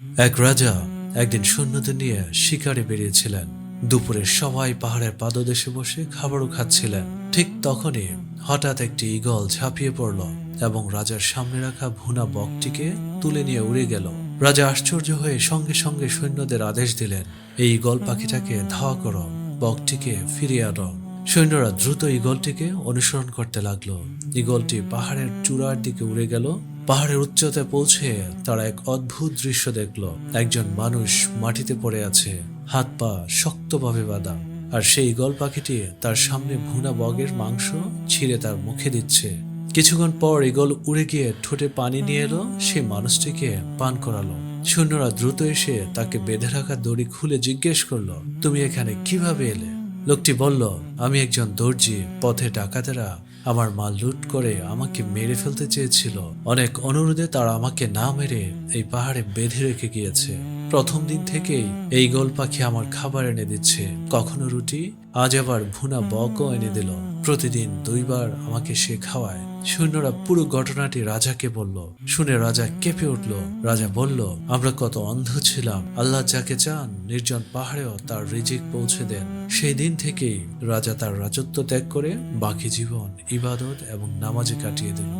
এক রাজা একদিন সৈন্যদের নিয়ে শিকারে বেরিয়েছিলেন। দুপুরে সবাই পাহাড়ের পাদদেশে বসে খাবারও খাচ্ছিলেন। ঠিক তখনই হঠাৎ একটি ঈগল ঝাঁপিয়ে পড়ল এবং রাজার সামনে রাখা ভুনা বকটিকে তুলে নিয়ে উড়ে গেল। রাজা আশ্চর্য হয়ে সঙ্গে সঙ্গে সৈন্যদের আদেশ দিলেন, এই ঈগল পাখিটাকে ধাওয়া করো, বকটিকে ফিরিয়ে আনো। সৈন্যরা দ্রুত ঈগলটিকে অনুসরণ করতে লাগলো। ঈগলটি পাহাড়ের চূড়ার দিকে উড়ে গেল। পাহাড়ের উচ্চতায় পৌঁছে তারা এক অদ্ভুত দৃশ্য দেখল। একজন মানুষ মাটিতে পড়ে আছে, হাত পা শক্তভাবে বাঁধা, আর সেই ঈগল পাখিটি তার সামনে ভুনা বগের মাংস ছিঁড়ে তার মুখে দিচ্ছে। কিছুক্ষণ পর ঈগল উড়ে গিয়ে ঠোঁটে পানি নিয়ে এলো, সেই মানুষটিকে পান করালো। সৈন্যরা দ্রুত এসে তাকে বেঁধে রাখা দড়ি খুলে জিজ্ঞেস করলো, তুমি এখানে কিভাবে এলে? লোকটি বলল, আমি একজন দর্জি, পথে ডাকাতেরা আমার মাল লুট করে আমাকে মেরে ফেলতে চেয়েছিল। অনেক অনুরোধে তারা আমাকে না মেরে এই পাহাড়ে বেঁধে রেখে গিয়েছে। প্রথম দিন থেকেই এই গোল পাখি আমার খাবার এনে দিচ্ছে, কখনো রুটি, আজ আবার ভুনা বকও এনে দিল। প্রতিদিন 2 বার আমাকে সে খাওয়ায়। সৈন্যরা পুরো ঘটনাটি রাজাকে বলল। শুনে রাজা কেঁপে উঠল। রাজা বলল, আমরা কত অন্ধ ছিলাম, আল্লাহ যাকে চান নির্জন পাহাড়েও তার রিজিক পৌঁছে দেন। সেই দিন থেকেই রাজা তার রাজত্ব ত্যাগ করে বাকি জীবন ইবাদত এবং নামাজে কাটিয়ে দিল।